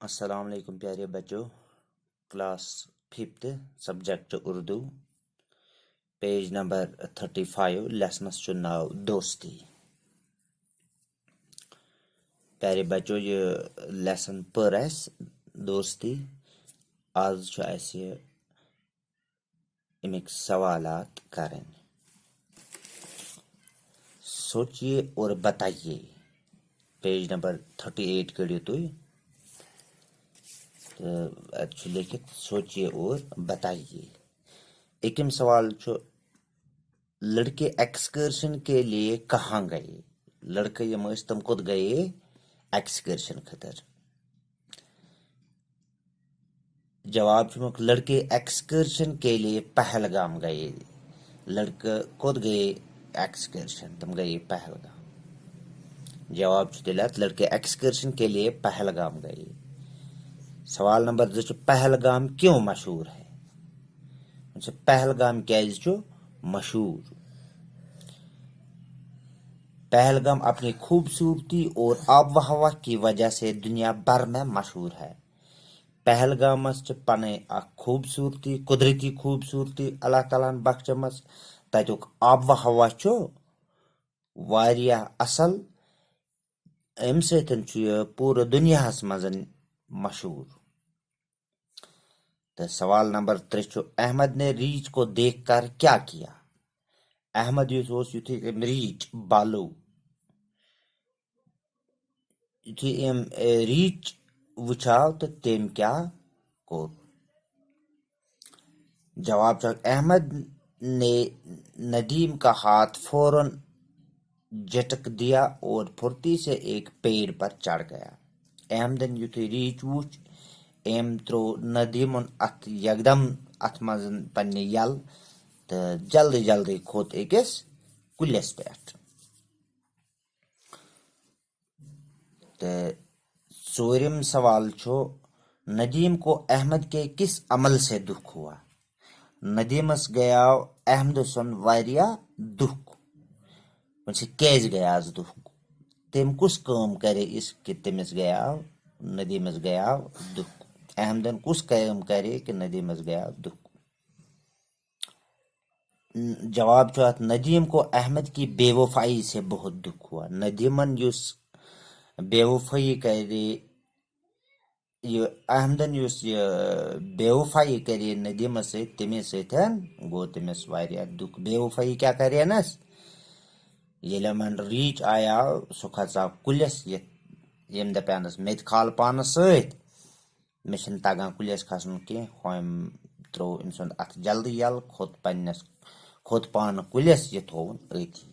अस्सलाम वालेकुम प्यारे बच्चों। Class 5th subject Urdu, page number 35 लेसनस चु नाव दोस्ती। प्यारे बच्चों, ये लेसन पर दोस्ती। आज छु असे अमिक सवालात करें। सोचिए और बताइए। पेज नंबर 38 करियो तुई लिखित सोचिए और बताइए। एकम सवाल छो, लड़के एक्सकर्शन के लिए कहाँ गए? लड़के यम तम कोत गए एक्सकर्शन खतर। जवाब छुमक लड़के एक्सकर्शन के लिए पहलगाम गए। लड़के कोत गए एक्सकर्शन, तुम गए पहलगाम। जवाब छु दिलत लड़के एक्सकर्शन के लिए पहलगाम गए। सवाल नंबर 2, पहलगाम क्यों मशहूर है? पहलगाम क्या मशहूर? पहलगाम अपनी खूबसूरती और आब व हवा की वजह से दुनिया भर में मशहूर है। पहलगाम पने खूबसूरती, कुदरती खूबसूरती अल्लाह ताला बख्शमस। तत्युक आब व हवा वारिया असल। अम सतन पूरे दुनिया मज मशहूर। तो सवाल नंबर 3, अहमद ने रीछ को देखकर क्या किया? अहमद युथी रीछ बालो युथी रीछ वुचाव तो तेम क्या को? जवाब था अहमद ने नदीम का हाथ फौरन झटक दिया और फुर्ती से एक पेड़ पर चढ़ गया। अहमदन युथी रीछ वुच एम त्रो नदीमन अत यकदम अत मजन पन्ने यल तो जल्दी जल्दी खोत एकस कुलिस पेट। तो चोरिम सवाल छो, नदीम को अहमद के किस अमल से दुख हुआ? नदीमस गया अहमद सन वारिया दुख। कैज गया दुख? तेम कुछ काम करे इसके तमिस गया नदीमस गया दुख? अहमदन कुछ काम करे कि नदीमस गया दुख? जवाब छो नदीम को अहमद की बेवफाई से बहुत दुख हुआ। नदीमन युस बेवफाई करे ये अहमदन युस ये बेवफाई करे नदीम से तमिस गो तमिस वारिया दुख। बेवफाई क्या करे नस ये मन रीच आया सो खचा कुलिस यम दपानस मे खाल पानस सत मे तगान कुलिस खसन कह त्रो अम सुंद अथ जल्दी यल खोत पान कुलिस ये थोन अथी।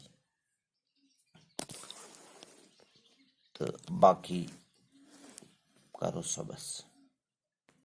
तो बाकी करो सबस।